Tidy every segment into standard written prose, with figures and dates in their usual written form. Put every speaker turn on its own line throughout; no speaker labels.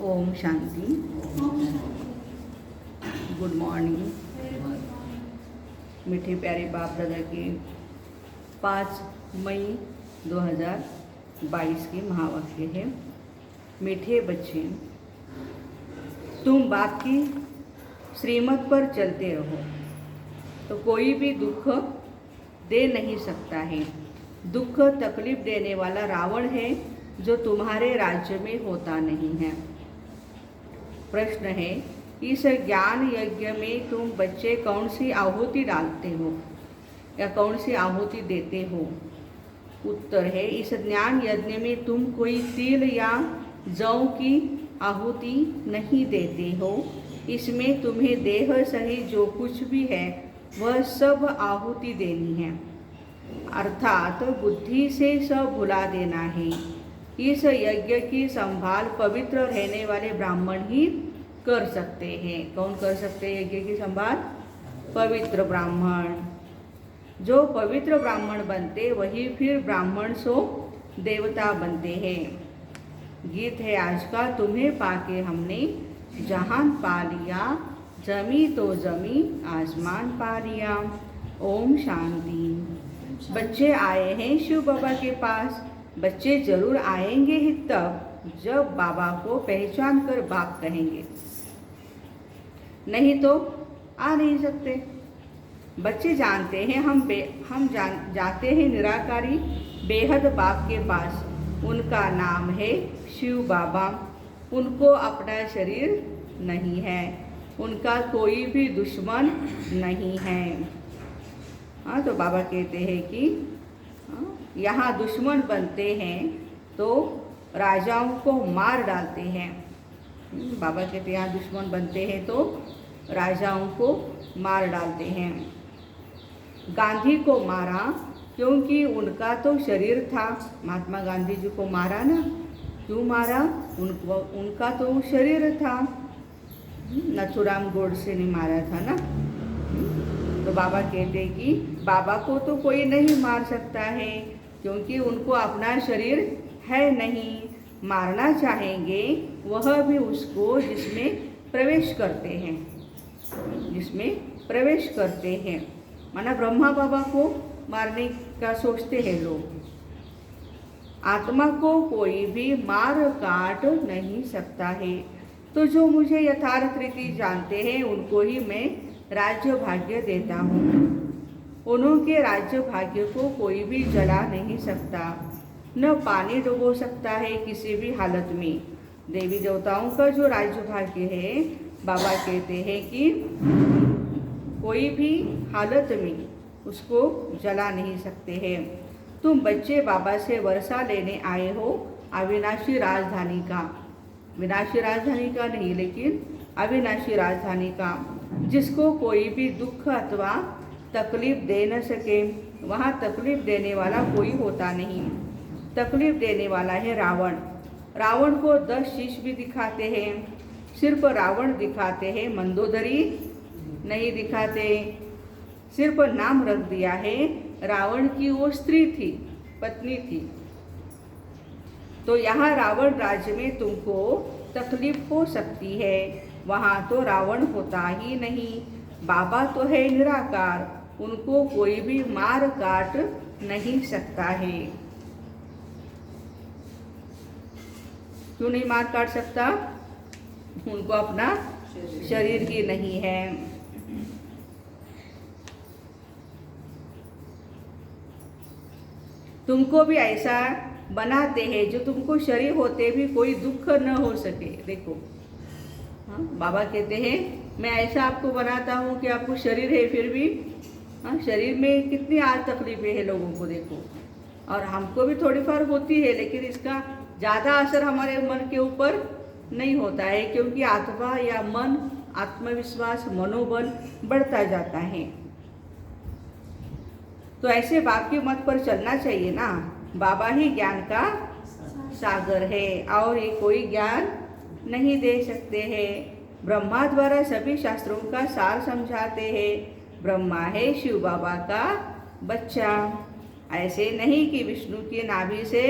Om Shanti. Good morning. मीठे प्यारे बाप दादा के 5 मई 2022 के महावाक्य है। मीठे बच्चे, तुम बाप की श्रीमत पर चलते रहो तो कोई भी दुख दे नहीं सकता है। दुख तकलीफ देने वाला रावण है जो तुम्हारे राज्य में होता नहीं है। प्रश्न है, इस ज्ञान यज्ञ में तुम बच्चे कौन सी आहुति डालते हो या कौन सी आहुति देते हो? उत्तर है, इस ज्ञान यज्ञ में तुम कोई तिल या जौ की आहुति नहीं देते हो। इसमें तुम्हें देह सहित जो कुछ भी है वह सब आहुति देनी है, अर्थात बुद्धि से सब भुला देना है। इस यज्ञ की संभाल पवित्र रहने वाले ब्राह्मण ही कर सकते हैं। कौन कर सकते हैं यज्ञ की संभाल? पवित्र ब्राह्मण। जो पवित्र ब्राह्मण बनते वही फिर ब्राह्मण सो देवता बनते हैं। गीत है आज का, तुम्हें पाके हमने जहान पा लिया, जमी तो जमी आसमान पा लिया। ओम शांति। बच्चे आए हैं शिव बाबा के पास। बच्चे जरूर आएंगे ही तब जब बाबा को पहचान कर बाप कहेंगे, नहीं तो आ नहीं सकते। बच्चे जानते हैं हम जाते हैं निराकारी बेहद बाप के पास। उनका नाम है शिव बाबा। उनको अपना शरीर नहीं है, उनका कोई भी दुश्मन नहीं है। हाँ, तो बाबा कहते हैं कि यहाँ दुश्मन बनते हैं तो राजाओं को मार डालते हैं। बाबा कहते हैं यहाँ दुश्मन बनते हैं तो राजाओं को मार डालते हैं। गांधी को मारा क्योंकि उनका तो शरीर था। महात्मा गांधी जी को मारा ना, क्यों मारा? उनका तो शरीर था। नथुराम गोडसे ने मारा था ना। तो बाबा कहते कि बाबा को तो कोई नहीं मार सकता है क्योंकि उनको अपना शरीर है नहीं। मारना चाहेंगे वह भी उसको जिसमें प्रवेश करते हैं, जिसमें प्रवेश करते हैं। माना ब्रह्मा बाबा को मारने का सोचते हैं लोग। आत्मा को कोई भी मार काट नहीं सकता है। तो जो मुझे यथार्थ रीति जानते हैं उनको ही मैं राज्य भाग्य देता हूँ। उनके राज्य भाग्य को कोई भी जला नहीं सकता, न पानी डुबो सकता है किसी भी हालत में। देवी देवताओं का जो राज्य भाग्य है, बाबा कहते हैं कि कोई भी हालत में उसको जला नहीं सकते हैं। तुम बच्चे बाबा से वर्षा लेने आए हो अविनाशी राजधानी का। विनाशी राजधानी का नहीं, लेकिन अविनाशी राजधानी का, जिसको कोई भी दुख अथवा तकलीफ दे न सके। वहाँ तकलीफ देने वाला कोई होता नहीं। तकलीफ देने वाला है रावण। रावण को 10 शीश भी दिखाते हैं, सिर्फ रावण दिखाते हैं, मंदोदरी नहीं दिखाते। सिर्फ नाम रख दिया है। रावण की वो स्त्री थी, पत्नी थी। तो यहाँ रावण राज्य में तुमको तकलीफ हो सकती है, वहाँ तो रावण होता ही नहीं। बाबा तो है निराकार, उनको कोई भी मार काट नहीं सकता है। क्यों नहीं मार काट सकता? उनको अपना शरीर ही नहीं है। तुमको भी ऐसा बनाते हैं जो तुमको शरीर होते भी कोई दुख न हो सके। देखो, हाँ, बाबा कहते हैं मैं ऐसा आपको बनाता हूँ कि आपको शरीर है फिर भी शरीर में कितनी आज तकलीफें हैं लोगों को। देखो, और हमको भी थोड़ी फार होती है, लेकिन इसका ज़्यादा असर हमारे मन के ऊपर नहीं होता है क्योंकि आत्मा या मन, आत्मविश्वास, मनोबल बढ़ता जाता है। तो ऐसे बाप के मत पर चलना चाहिए ना। बाबा ही ज्ञान का सागर है और ये कोई ज्ञान नहीं दे सकते हैं। ब्रह्मा द्वारा सभी शास्त्रों का सार समझाते हैं। ब्रह्मा है शिव बाबा का बच्चा। ऐसे नहीं कि विष्णु के नाभि से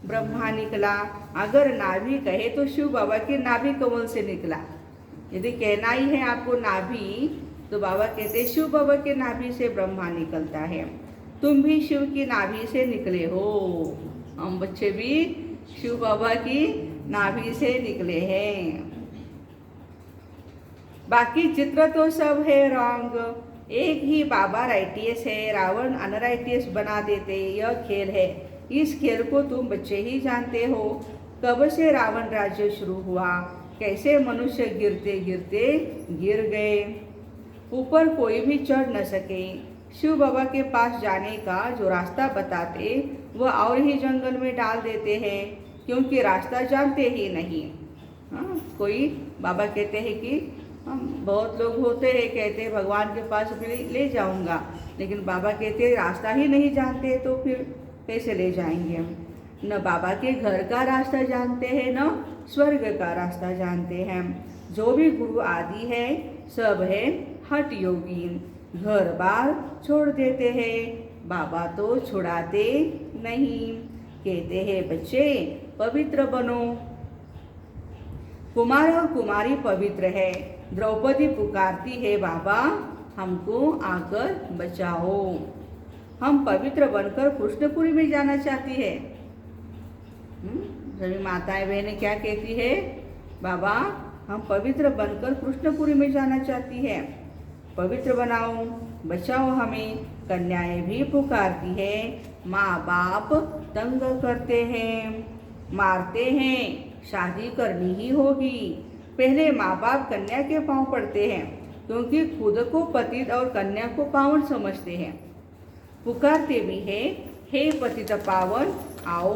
ब्रह्मा निकला। अगर नाभि कहे तो शिव बाबा के नाभि कमल से निकला। यदि कहना ही है आपको नाभि, तो बाबा कहते हैं शिव बाबा के नाभि से ब्रह्मा निकलता है। तुम भी शिव की नाभि से निकले हो, हम बच्चे भी शिव बाबा की नाभि से निकले हैं। बाकी चित्र तो सब है रॉन्ग। एक ही बाबा राइटियस है, रावण अनराइटियस बना देते। यह खेल है, इस खेल को तुम बच्चे ही जानते हो। कब से रावण राज्य शुरू हुआ, कैसे मनुष्य गिरते गिरते गिर गए, ऊपर कोई भी चढ़ न सके। शिव बाबा के पास जाने का जो रास्ता बताते वह और ही जंगल में डाल देते हैं, क्योंकि रास्ता जानते ही नहीं। हाँ, कोई बाबा कहते हैं कि हम बहुत लोग होते हैं कहते हैं भगवान के पास ले जाऊंगा, लेकिन बाबा कहते हैं रास्ता ही नहीं जानते तो फिर कैसे ले जाएंगे हम। न बाबा के घर का रास्ता जानते हैं, न स्वर्ग का रास्ता जानते हैं। जो भी गुरु आदि है सब है हठ योगी, घर बार छोड़ देते हैं, बाबा तो छुड़ाते नहीं। कहते हैं बच्चे पवित्र बनो। कुमार और कुमारी पवित्र है। द्रौपदी पुकारती है बाबा हमको आकर बचाओ। हम पवित्र बनकर कृष्णपुरी में जाना चाहती है। सभी माताएं बहनें क्या कहती है, बाबा हम पवित्र बनकर कृष्णपुरी में जाना चाहती है, पवित्र बनाओ, बचाओ हमें। कन्याएं भी पुकारती है, माँ बाप तंग करते हैं, मारते हैं, शादी करनी ही होगी। पहले माँ बाप कन्या के पांव पड़ते हैं, क्योंकि खुद को पतित और कन्या को पावन समझते हैं। पुकारते भी है, हे पतित पावन आओ।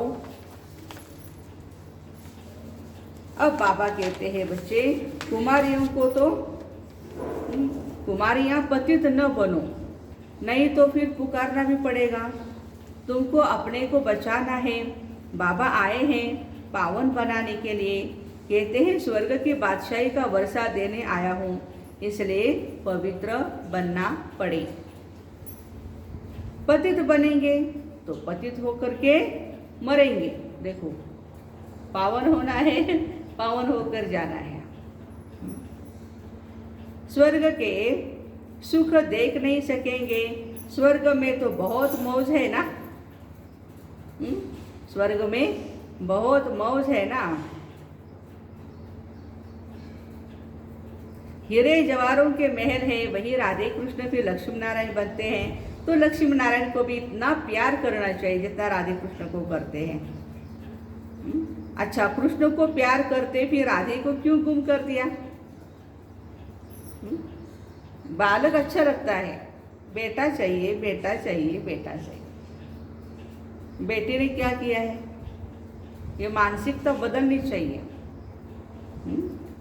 अब बाबा कहते हैं बच्चे कुमारियों को तो कुमारियां पतित न बनो, नहीं तो फिर पुकारना भी पड़ेगा। तुमको अपने को बचाना है। बाबा आए हैं पावन बनाने के लिए। कहते हैं स्वर्ग की बादशाही का वर्षा देने आया हूँ, इसलिए पवित्र बनना पड़े। पतित बनेंगे तो पतित होकर के मरेंगे। देखो पावन होना है, पावन होकर जाना है। स्वर्ग के सुख देख नहीं सकेंगे। स्वर्ग में तो बहुत मौज है ना, स्वर्ग में बहुत मौज है ना। हीरे जवाहरों के महल है, वही राधे कृष्ण फिर लक्ष्मी नारायण बनते हैं। तो लक्ष्मी नारायण को भी इतना प्यार करना चाहिए जितना राधे कृष्ण को करते हैं। अच्छा, कृष्ण को प्यार करते फिर राधे को क्यों गुम कर दिया? बालक अच्छा लगता है, बेटा चाहिए, बेटा चाहिए, बेटा चाहिए। बेटे ने क्या किया है? ये मानसिकता बदलनी चाहिए।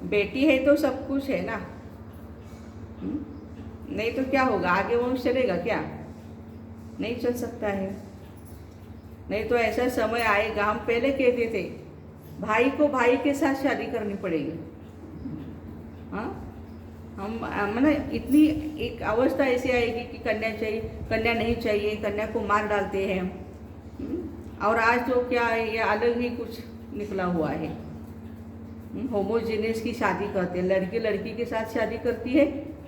बेटी है तो सब कुछ है ना, नहीं तो क्या होगा? आगे वंश चलेगा क्या? नहीं चल सकता है। नहीं तो ऐसा समय आएगा, हम पहले कहते थे भाई को भाई के साथ शादी करनी पड़ेगी। हाँ, हम मैंने इतनी एक अवस्था ऐसी आएगी कि कन्या चाहिए, कन्या नहीं चाहिए, कन्या को मार डालते हैं। और आज तो क्या है, ये अलग ही कुछ निकला हुआ है। होमोजेनियस की शादी करते हैं, लड़की लड़की के साथ शादी करती है,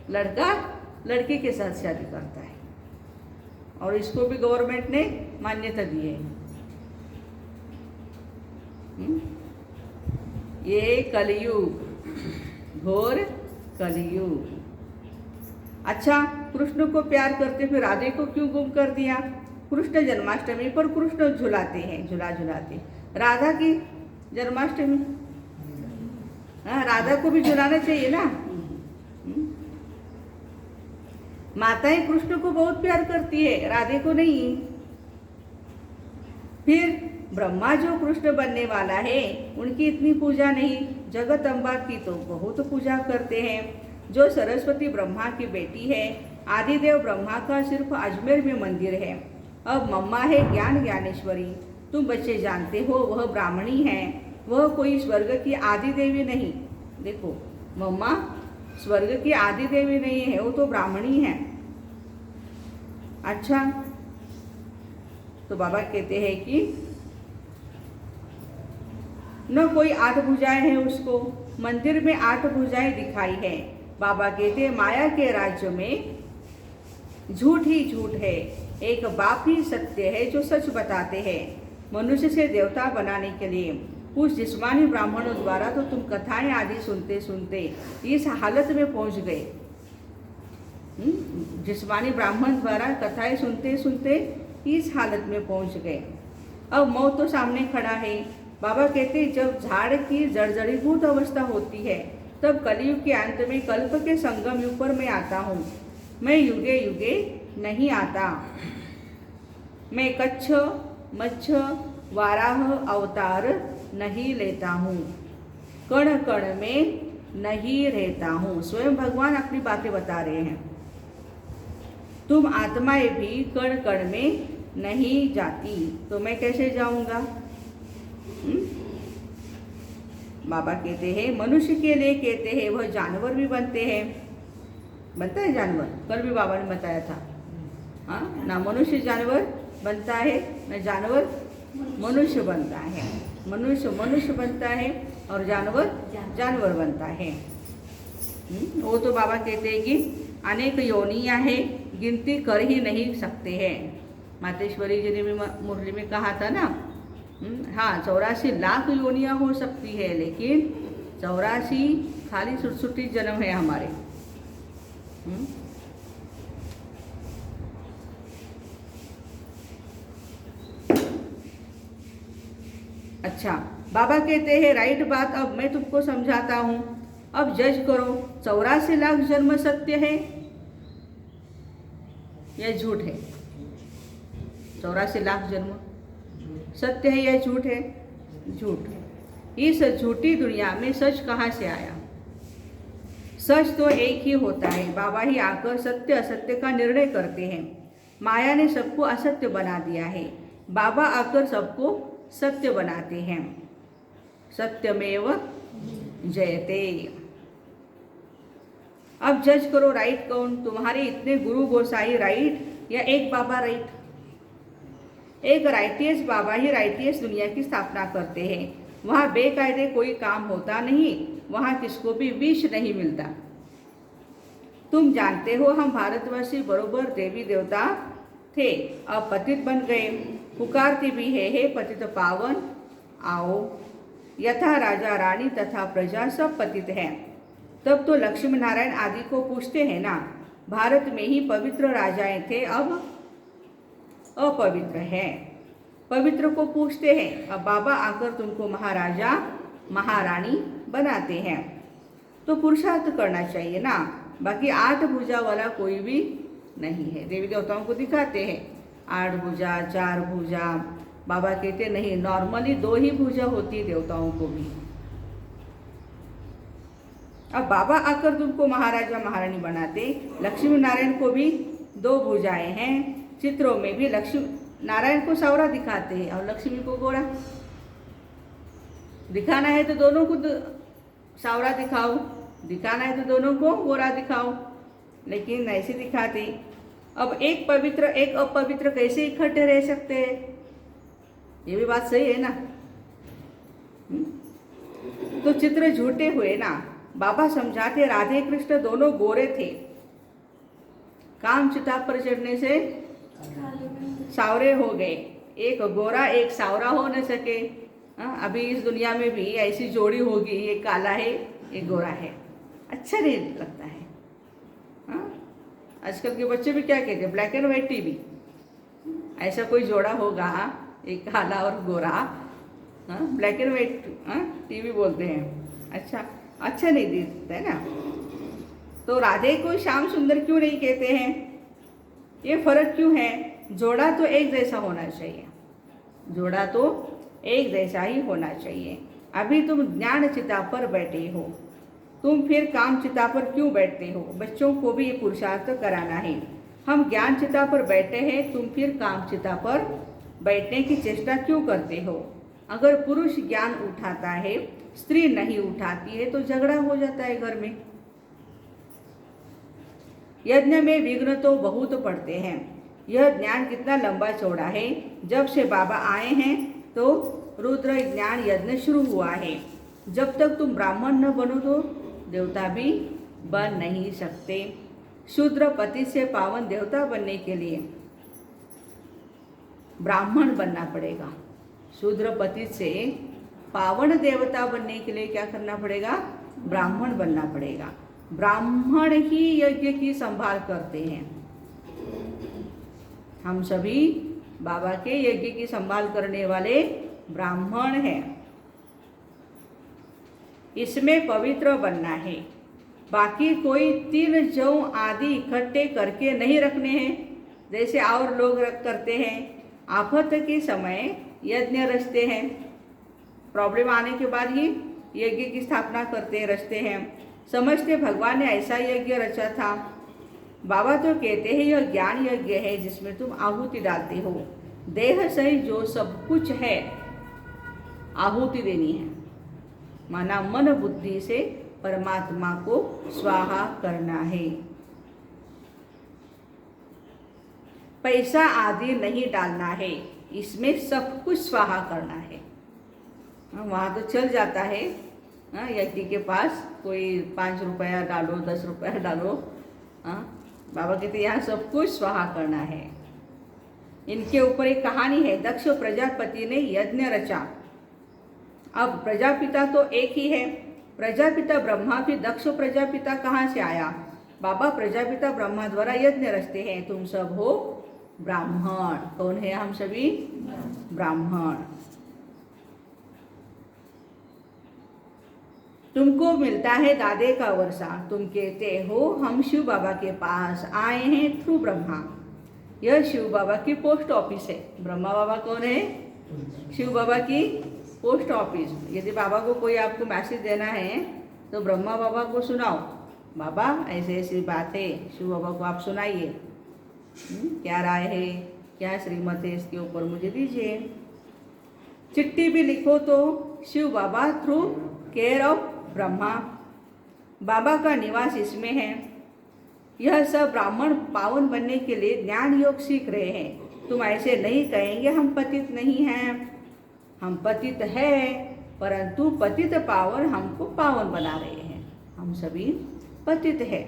लड़का लड़के के साथ शादी करता है, और इसको भी गवर्नमेंट ने मान्यता दी है। ये कलयुग, घोर कलयुग। अच्छा, कृष्ण को प्यार करते फिर राधे को क्यों गुम कर दिया? कृष्ण जन्माष्टमी पर कृष्ण झुलाते हैं, झुला झुलाते। राधा की जन्माष्टमी, हाँ, राधा को भी झुलाना चाहिए ना। माताएं कृष्ण को बहुत प्यार करती है, राधे को नहीं। फिर ब्रह्मा जो कृष्ण बनने वाला है उनकी इतनी पूजा नहीं, जगत अम्बा की तो बहुत पूजा करते हैं। जो सरस्वती ब्रह्मा की बेटी है, आदिदेव ब्रह्मा का सिर्फ अजमेर में मंदिर है। अब मम्मा है ज्ञान ज्ञानेश्वरी, तुम बच्चे जानते हो वह ब्राह्मणी है, वह कोई स्वर्ग की आदि देवी नहीं। देखो मम्मा स्वर्ग की आदि देवी नहीं है, वो तो ब्राह्मणी है। अच्छा, तो बाबा कहते हैं कि न कोई 8 भुजाएं हैं उसको। मंदिर में 8 भुजाएं दिखाई है। बाबा कहते माया के राज्य में झूठ ही झूठ है, एक बाप ही सत्य है जो सच बताते हैं। मनुष्य से देवता बनाने के लिए कुछ जिस्मानी ब्राह्मणों द्वारा तो तुम कथाएं आदि सुनते सुनते इस हालत में पहुंच गए। जिस्मानी ब्राह्मण द्वारा कथाएं सुनते सुनते इस हालत में पहुंच गए। अब मौत तो सामने खड़ा है। बाबा कहते जब झाड़ की जर्जरीभूत अवस्था होती है तब कलयुग के अंत में कल्प के संगम युग पर मैं आता हूँ। मैं युगे युगे नहीं आता। मैं कच्छ मच्छ वाराह अवतार नहीं लेता हूँ, कण कण में नहीं रहता हूँ। स्वयं भगवान अपनी बातें बता रहे हैं। तुम आत्माएं भी कण कण में नहीं जाती तो मैं कैसे जाऊंगा? बाबा कहते हैं मनुष्य के लिए कहते हैं वह जानवर भी बनते हैं। बनता है जानवर, कल भी बाबा ने बताया था। हाँ, ना मनुष्य जानवर बनता है न जानवर मनुष्य बनता है। मनुष्य मनुष्य बनता है और जानवर जानवर बनता है। वो तो बाबा कहते हैं कि अनेक योनियां हैं, गिनती कर ही नहीं सकते हैं। मातेश्वरी जी ने भी मुरली में कहा था ना। हाँ, 84 लाख योनियां हो सकती है, लेकिन 84 खाली सुटसुटी जन्म है हमारे। अच्छा, बाबा कहते हैं राइट बात। अब मैं तुमको समझाता हूँ, अब जज करो। 84 लाख जन्म सत्य है या झूठ है? 84 लाख जन्म सत्य है या झूठ है? झूठ। इस झूठी दुनिया में सच कहाँ से आया? सच तो एक ही होता है। बाबा ही आकर सत्य असत्य का निर्णय करते हैं। माया ने सबको असत्य बना दिया है, बाबा आकर सबको सत्य बनाते हैं। सत्यमेव जयते। अब जज करो राइट कौन? तुम्हारे इतने गुरु गोसाई राइट या एक बाबा राइट? एक राइटियस बाबा ही राइटियस दुनिया की स्थापना करते हैं। वहाँ बेकायदे कोई काम होता नहीं, वहाँ किसको भी विष नहीं मिलता। तुम जानते हो हम भारतवासी बरोबर देवी देवता थे, अब पतित बन गए। पुकारते भी है हे पतित पावन आओ। यथा राजा रानी तथा प्रजा सब पतित हैं। तब तो लक्ष्मी नारायण आदि को पूछते हैं ना, भारत में ही पवित्र राजाएं थे, अब अपवित्र हैं। पवित्र को पूछते हैं, अब बाबा आकर तुमको महाराजा महारानी बनाते हैं। तो पुरुषार्थ करना चाहिए ना। बाकी 8 भुजा वाला कोई भी नहीं है। देवी देवताओं को दिखाते हैं 8 भुजा 4 भुजा। बाबा कहते नहीं, नॉर्मली 2 ही भुजा होती है देवताओं को भी। अब बाबा आकर तुमको महाराजा महारानी बनाते। लक्ष्मी नारायण को भी 2 भुजाएं हैं। चित्रों में भी लक्ष्मी नारायण को सावरा दिखाते हैं और लक्ष्मी को गोरा। दिखाना है तो दोनों को सावरा दिखाओ, दिखाना है तो दोनों को गोरा दिखाओ, लेकिन ऐसे दिखाते। अब एक पवित्र एक अपवित्र कैसे इकट्ठे रह सकते हैं? ये भी बात सही है ना। तो चित्र झूठे हुए ना। बाबा समझाते राधे कृष्ण दोनों गोरे थे, काम चिता पर चढ़ने से सावरे हो गए। एक गोरा एक सावरा हो न सके। अभी इस दुनिया में भी ऐसी जोड़ी होगी, ये काला है ये गोरा है, अच्छा नहीं लगता है। आजकल के बच्चे भी क्या कहते हैं, ब्लैक एंड व्हाइट टीवी। ऐसा कोई जोड़ा होगा, एक काला और गोरा, ब्लैक एंड व्हाइट टीवी बोलते हैं। अच्छा नहीं दिखता है ना। तो राधे को श्याम सुंदर क्यों नहीं कहते हैं? ये फर्क क्यों है? जोड़ा तो एक जैसा होना चाहिए, जोड़ा तो एक जैसा ही होना चाहिए। अभी तुम ज्ञान चिता पर बैठे हो, तुम फिर काम चिता पर क्यों बैठते हो? बच्चों को भी ये पुरुषार्थ कराना है। हम ज्ञान चिता पर बैठे हैं, तुम फिर काम चिता पर बैठने की चेष्टा क्यों करते हो? अगर पुरुष ज्ञान उठाता है, स्त्री नहीं उठाती है, तो झगड़ा हो जाता है घर में। यज्ञ में विघ्न तो बहुत पड़ते हैं। यह ज्ञान कितना लंबा चौड़ा है। जब से बाबा आए हैं तो रुद्र ज्ञान यज्ञ शुरू हुआ है। जब तक तुम ब्राह्मण न बनो तो देवता भी बन नहीं सकते। शूद्र पति से पावन देवता बनने के लिए ब्राह्मण बनना पड़ेगा। शूद्र पति से पावन देवता बनने के लिए क्या करना पड़ेगा? ब्राह्मण बनना पड़ेगा। ब्राह्मण ही यज्ञ की संभाल करते हैं। हम सभी बाबा के यज्ञ की संभाल करने वाले ब्राह्मण हैं। इसमें पवित्र बनना है। बाकी कोई तिल जौ आदि इकट्ठे करके नहीं रखने हैं जैसे और लोग करते हैं। आफत के समय यज्ञ रचते हैं, प्रॉब्लम आने के बाद ही यज्ञ की स्थापना करते रचते हैं। समझते भगवान ने ऐसा यज्ञ रचा था। बाबा तो कहते हैं यह ज्ञान यज्ञ है जिसमें तुम आहुति डालते हो। देह सहित जो सब कुछ है आहुति देनी है, माना मन बुद्धि से परमात्मा को स्वाहा करना है। पैसा आदि नहीं डालना है, इसमें सब कुछ स्वाहा करना है। वहाँ तो चल जाता है यज्ञ के पास, कोई 5 रुपया डालो 10 रुपया डालो। बाबा कहते यहाँ सब कुछ स्वाहा करना है। इनके ऊपर एक कहानी है। दक्ष प्रजापति ने यज्ञ रचा। अब प्रजापिता तो एक ही है, प्रजापिता ब्रह्मा। फिर दक्ष प्रजापिता कहाँ से आया? बाबा प्रजापिता ब्रह्मा द्वारा यज्ञ रचते हैं। तुम सब हो ब्राह्मण। कौन है? हम सभी ब्राह्मण। तुमको मिलता है दादे का वर्षा। तुम कहते हो हम शिव बाबा के पास आए हैं थ्रू ब्रह्मा। यह शिव बाबा की पोस्ट ऑफिस है। ब्रह्मा बाबा कौन है? शिव बाबा की पोस्ट ऑफिस। यदि बाबा को कोई आपको मैसेज देना है तो ब्रह्मा बाबा को सुनाओ, बाबा ऐसे ऐसी बात है, शिव बाबा को आप सुनाइए, क्या राय है, क्या श्रीमत है, इसके ऊपर मुझे दीजिए। चिट्ठी भी लिखो तो शिव बाबा थ्रू केयर ऑफ ब्रह्मा। बाबा का निवास इसमें है। यह सब ब्राह्मण पावन बनने के लिए ज्ञान योग सीख रहे हैं। तुम ऐसे नहीं कहेंगे हम पतित नहीं हैं। हम पतित है, परंतु पतित पावन हमको पावन बना रहे हैं। हम सभी पतित है।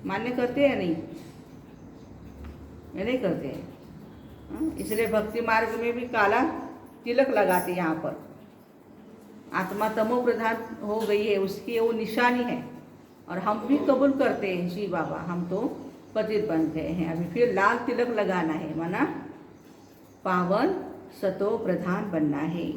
मान्य करते हैं? नहीं, नहीं करते हैं। इसलिए भक्ति मार्ग में भी काला तिलक लगाते यहाँ पर। आत्मा तमो प्रधान हो गई है, उसकी वो निशानी है। और हम भी कबूल करते हैं, जी बाबा हम तो पतित बन गए हैं। अभी फिर लाल तिलक लगाना है, माना पावन सतो प्रधान बनना है।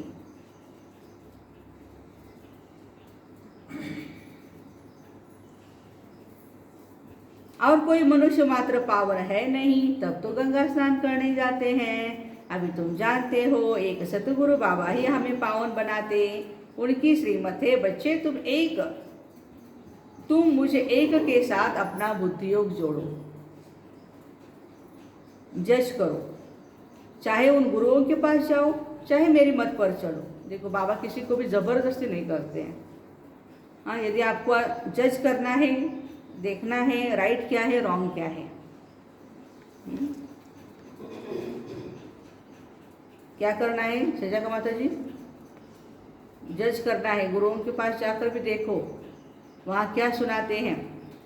और कोई मनुष्य मात्र पावन है नहीं, तब तो गंगा स्नान करने जाते हैं। अभी तुम जानते हो एक सतगुरु बाबा ही हमें पावन बनाते। उनकी श्रीमत है, बच्चे तुम मुझे एक के साथ अपना बुद्धि योग जोड़ो, जज करो। चाहे उन गुरुओं के पास जाओ, चाहे मेरी मत पर चलो। देखो बाबा किसी को भी जबरदस्ती नहीं करते हैं। हाँ, यदि आपको जज करना है, देखना है राइट क्या है रॉन्ग क्या है, क्या करना है सजा का माता जी? जज करना है। गुरुओं के पास जाकर भी देखो वहाँ क्या सुनाते हैं।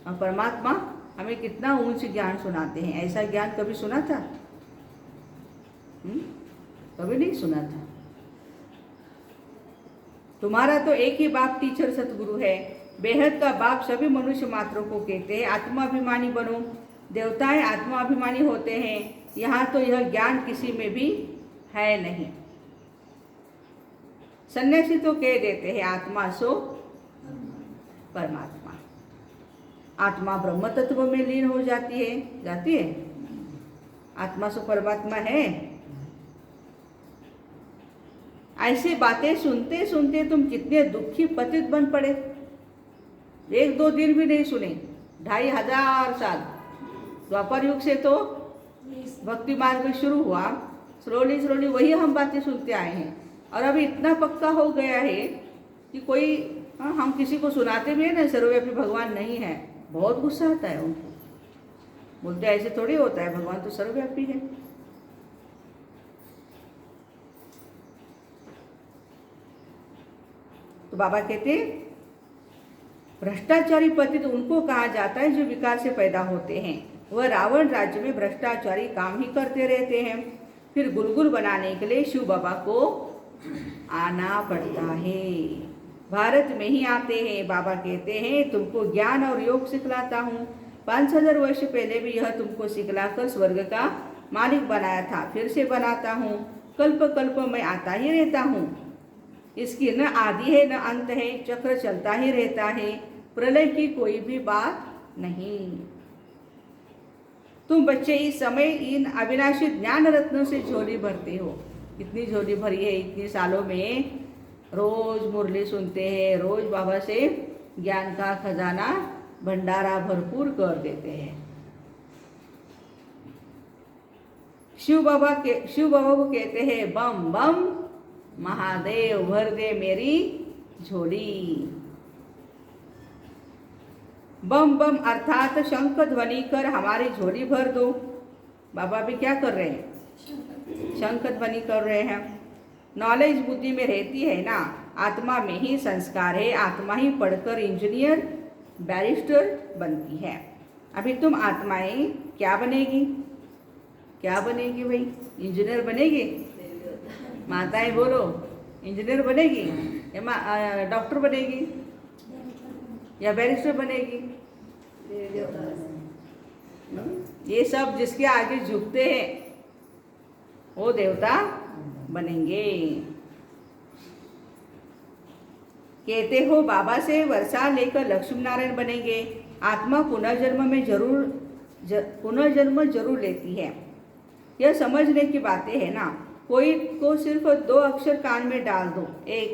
और परमात्मा हमें कितना ऊंच ज्ञान सुनाते हैं। ऐसा ज्ञान कभी सुना था? कभी नहीं सुना था। तुम्हारा तो एक ही बाप टीचर सतगुरु है। बेहद का बाप सभी मनुष्य मात्रों को कहते हैं आत्माभिमानी बनो। देवताएं आत्माभिमानी होते हैं। यहाँ तो यह ज्ञान किसी में भी है नहीं। सन्यासी तो कह देते हैं आत्मा सो परमात्मा। आत्मा ब्रह्म तत्व में लीन हो जाती है। आत्मा सो परमात्मा है। ऐसी बातें सुनते सुनते तुम कितने दुखी पतित बन पड़े। 1-2 दिन भी नहीं सुने, 2500 साल। द्वापर युग से तो भक्ति मार्ग शुरू हुआ, स्लोली वही हम बातें सुनते आए हैं। और अभी इतना पक्का हो गया है कि कोई हम किसी को सुनाते भी है ना सर्वव्यापी भगवान नहीं है, बहुत गुस्सा आता है उनको। बोलते ऐसे थोड़ी होता है, भगवान तो सर्वव्यापी है। तो बाबा कहते भ्रष्टाचारी पति तो उनको कहा जाता है जो विकार से पैदा होते हैं। वह रावण राज्य में भ्रष्टाचारी काम ही करते रहते हैं। फिर गुलगुल बनाने के लिए शिव बाबा को आना पड़ता है। भारत में ही आते हैं। बाबा कहते हैं तुमको ज्ञान और योग सिखलाता हूँ। 5000 वर्ष पहले भी यह तुमको सिखलाकर स्वर्ग का मालिक बनाया था, फिर से बनाता हूँ। कल्प कल्प में आता ही रहता हूँ। इसकी न आदि है न अंत है, चक्र चलता ही रहता है। प्रलय की कोई भी बात नहीं। तुम बच्चे इस समय इन अविनाशी ज्ञान रत्नों से झोली भरते हो। कितनी झोली भरी है इतने सालों में। रोज मुरली सुनते हैं, रोज बाबा से ज्ञान का खजाना भंडारा भरपूर कर देते हैं। शिव बाबा को कहते हैं बम बम महादेव भर दे मेरी झोली। बम बम अर्थात शंख ध्वनि कर हमारी झोली भर दो। बाबा भी क्या कर रहे हैं? शंख ध्वनि कर रहे हैं। नॉलेज बुद्धि में रहती है ना, आत्मा में ही संस्कार है। आत्मा ही पढ़कर इंजीनियर बैरिस्टर बनती है। अभी तुम आत्माएं क्या बनेगी? क्या बनेगी भाई? इंजीनियर बनेगी? माताएं बोलो, इंजीनियर बनेगी या डॉक्टर बनेगी या बैरिस्टर बनेगी? ये सब जिसके आगे झुकते हैं वो देवता बनेंगे। कहते हो बाबा से वर्षा लेकर लक्ष्मी नारायण बनेंगे। आत्मा पुनर्जन्म जरूर लेती है। यह समझने की बातें है ना। कोई को सिर्फ 2 अक्षर कान में डाल दो, एक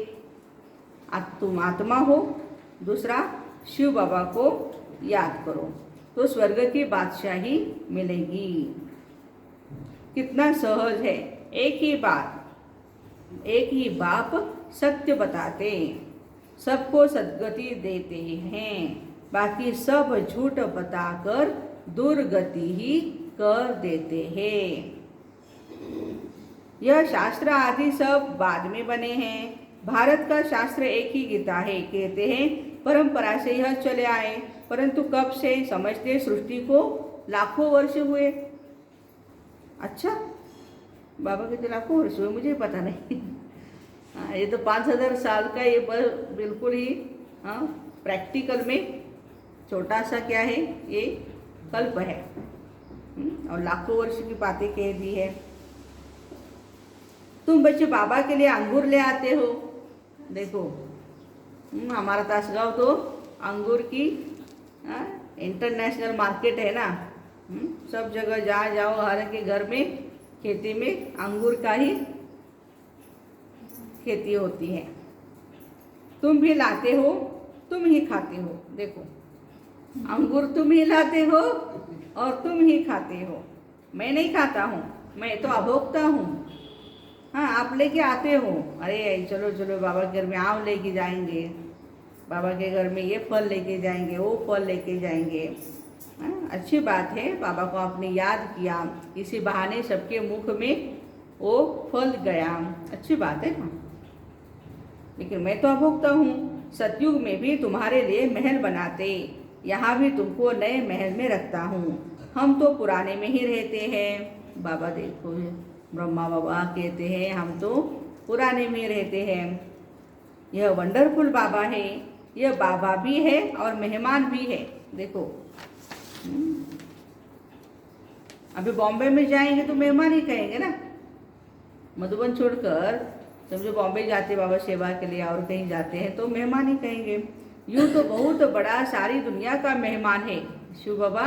तुम आत्मा हो, दूसरा शिव बाबा को याद करो, तो स्वर्ग की बादशाही मिलेगी। कितना सहज है। एक ही बात, एक ही बाप सत्य बताते, सबको सद्गति देते हैं। बाकी सब झूठ बताकर दुर्गति ही कर देते हैं। यह शास्त्र आदि सब बाद में बने हैं। भारत का शास्त्र एक ही गीता है। कहते हैं परंपरा से यह चले आए, परंतु कब से समझते सृष्टि को लाखों वर्ष हुए। अच्छा, बाबा कहते लाखों वर्ष हुए, मुझे पता नहीं। ये तो 5000 साल का ये बिल्कुल ही प्रैक्टिकल में छोटा सा क्या है, ये कल्प है। और लाखों वर्ष की बातें कह दी है। तुम बच्चे बाबा के लिए अंगूर ले आते हो। देखो हमारा तासगांव तो अंगूर की इंटरनेशनल मार्केट है ना। सब जगह जहाँ जाओ हर के घर में खेती में अंगूर का ही खेती होती है। तुम भी लाते हो, तुम ही खाते हो। देखो अंगूर तुम ही लाते हो और तुम ही खाते हो। मैं नहीं खाता हूँ, मैं तो अभोक्ता हूँ। हाँ, आप लेके आते हो, अरे चलो चलो बाबा के घर में आम लेके जाएंगे, बाबा के घर में ये फल लेके जाएंगे, वो फल लेके जाएंगे। हाँ, अच्छी बात है। बाबा को आपने याद किया, इसी बहाने सबके मुख में वो फल गया, अच्छी बात है ना। लेकिन मैं तो अभोक्ता हूँ। सतयुग में भी तुम्हारे लिए महल बनाते, यहाँ भी तुमको नए महल में रखता हूँ। हम तो पुराने में ही रहते हैं। बाबा देखो, ब्रह्मा बाबा कहते हैं हम तो पुराने में रहते हैं। यह वंडरफुल बाबा है। यह बाबा भी है और मेहमान भी है। देखो अभी बॉम्बे में जाएंगे तो मेहमान ही कहेंगे ना। मधुबन छोड़कर जब जो बॉम्बे जाते बाबा सेवा के लिए और कहीं जाते हैं तो मेहमान ही कहेंगे। यूँ तो बहुत बड़ा सारी दुनिया का मेहमान है शिव बाबा।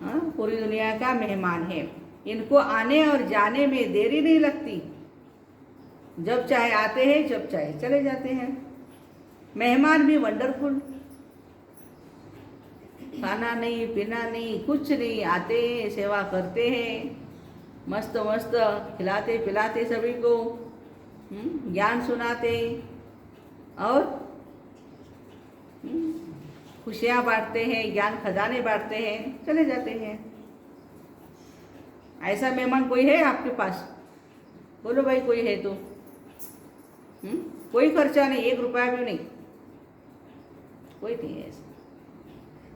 हाँ, पूरी दुनिया का मेहमान है। इनको आने और जाने में देरी नहीं लगती। जब चाहे आते हैं, जब चाहे चले जाते हैं। मेहमान भी वंडरफुल, खाना नहीं पीना नहीं कुछ नहीं, आते हैं सेवा करते हैं, मस्त मस्त खिलाते पिलाते सभी को, ज्ञान सुनाते और खुशियाँ बांटते हैं, ज्ञान खजाने बांटते हैं, चले जाते हैं। ऐसा मेहमान कोई है आपके पास? बोलो भाई कोई है तो। कोई खर्चा नहीं, 1 रुपया भी नहीं, कोई नहीं है ऐसा।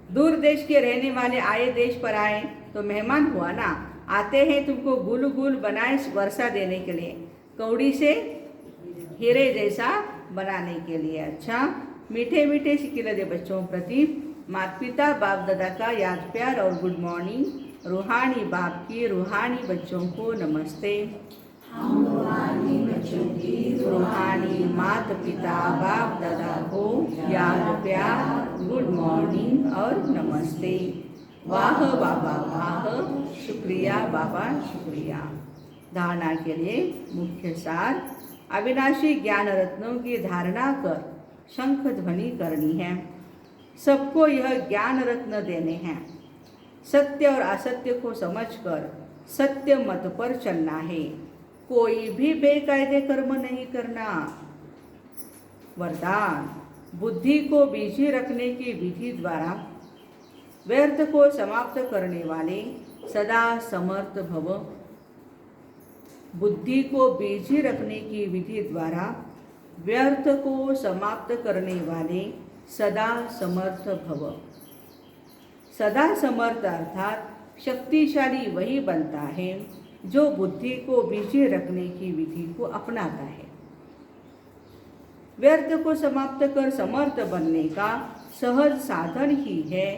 दूर देश के रहने वाले आए देश पर आए तो मेहमान हुआ ना, आते हैं तुमको गुल गुल बनाए वर्षा देने के लिए, कौड़ी से हीरे जैसा बनाने के लिए। अच्छा, मीठे मीठे सिक्के दे बच्चों प्रति माता पिता बाप दादा का याद प्यार और गुड मॉर्निंग। रूहानी बाप की रूहानी बच्चों को नमस्ते।
हम रूहानी बच्चों की
रूहानी माता पिता बाप दादा को याद प्यार, गुड मॉर्निंग और नमस्ते। वाह बाबा वाह, शुक्रिया बाबा शुक्रिया। धारणा के लिए मुख्य सार, अविनाशी ज्ञान रत्नों की धारणा कर शंख ध्वनि करनी है। सबको यह ज्ञान रत्न देने हैं। सत्य और असत्य को समझकर सत्य मत पर चलना है। कोई भी बेकायदे कर्म नहीं करना। वरदान, बुद्धि को बिजी रखने की विधि द्वारा व्यर्थ को समाप्त करने वाले सदा समर्थ भव। बुद्धि को बिजी रखने की विधि द्वारा व्यर्थ को समाप्त करने वाले सदा समर्थ भव। सदा समर्थ अर्थात शक्तिशाली वही बनता है जो बुद्धि को बिजी रखने की विधि को अपनाता है। व्यर्थ को समाप्त कर समर्थ बनने का सहज साधन ही है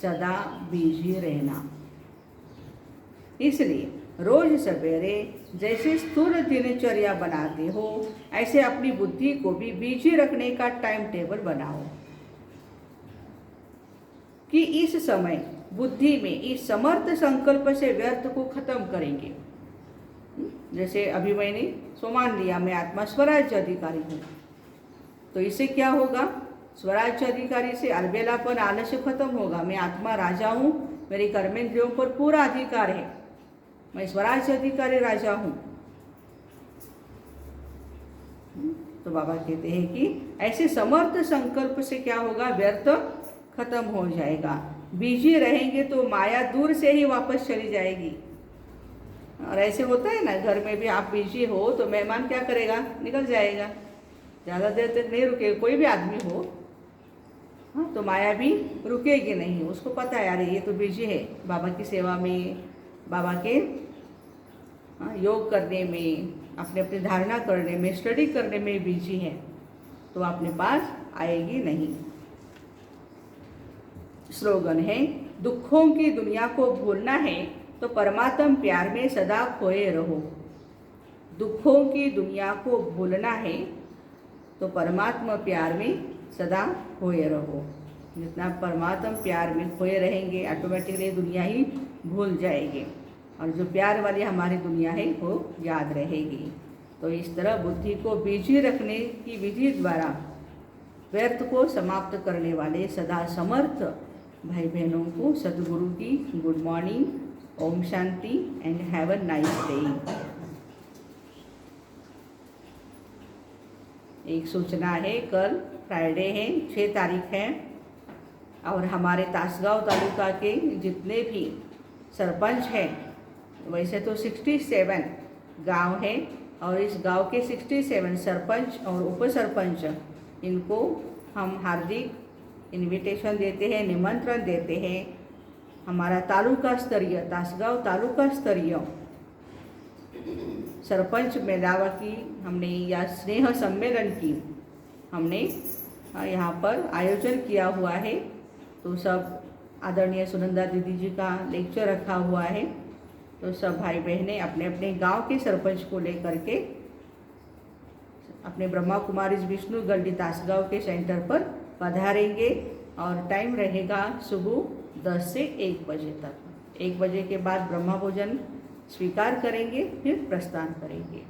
सदा बिजी रहना। इसलिए रोज सवेरे जैसे स्थूल दिनचर्या बनाते हो, ऐसे अपनी बुद्धि को भी बिजी रखने का टाइम टेबल बनाओ कि इस समय बुद्धि में इस समर्थ संकल्प से व्यर्थ को खत्म करेंगे। जैसे अभी मैंने सोमान लिया, मैं आत्मा स्वराज्य अधिकारी हूँ, तो इससे क्या होगा? स्वराज्य अधिकारी से अलबेलापन आलस्य खत्म होगा। मैं आत्मा राजा हूँ, मेरे कर्मेंद्रियों पर पूरा अधिकार है, मैं स्वराज्य अधिकारी राजा हूँ। तो बाबा कहते हैं कि ऐसे समर्थ संकल्प से क्या होगा? व्यर्थ खत्म हो जाएगा। बिजी रहेंगे तो माया दूर से ही वापस चली जाएगी। और ऐसे होता है ना, घर में भी आप बिजी हो तो मेहमान क्या करेगा? निकल जाएगा, ज़्यादा देर तक नहीं रुकेगा। कोई भी आदमी हो, हाँ, तो माया भी रुकेगी नहीं। उसको पता है, अरे ये तो बिजी है बाबा की सेवा में, बाबा के योग करने में, अपने अपनी धारणा करने में, स्टडी करने में बिजी है, तो अपने पास आएगी नहीं। स्लोगन है, दुखों की दुनिया को भूलना है तो परमात्म प्यार में सदा खोए रहो। दुखों की दुनिया को भूलना है तो परमात्मा प्यार में सदा खोए रहो। जितना परमात्मा प्यार में खोए रहेंगे, ऑटोमेटिकली दुनिया ही भूल जाएगी, और जो प्यार वाली हमारी दुनिया है वो याद रहेगी। तो इस तरह बुद्धि को बिजी रखने की विधि द्वारा व्यर्थ को समाप्त करने वाले सदा समर्थ भाई बहनों को सद्गुरु की good morning, Om Shanti and have a nice day. एक सूचना है, कल फ्राइडे है, 6 तारीख है, और हमारे तासगांव तालुका के जितने भी सरपंच हैं, वैसे तो 67 गांव है, और इस गांव के 67 सरपंच और उप सरपंच, इनको हम हार्दिक इनविटेशन देते हैं, निमंत्रण देते हैं। हमारा तालुका स्तरीय, तासगांव तालुका स्तरीय सरपंच मेलावा की हमने, या स्नेह सम्मेलन की हमने यहाँ पर आयोजन किया हुआ है। तो सब आदरणीय सुनंदा दीदी जी का लेक्चर रखा हुआ है, तो सब भाई बहनें अपने अपने गांव के सरपंच को लेकर के अपने ब्रह्मा कुमारीज विष्णु गढ़ी तासगांव के सेंटर पर पधारेंगे, और टाइम रहेगा सुबह 10 से 1 बजे तक। 1 बजे के बाद ब्रह्मा भोजन स्वीकार करेंगे, फिर प्रस्थान करेंगे।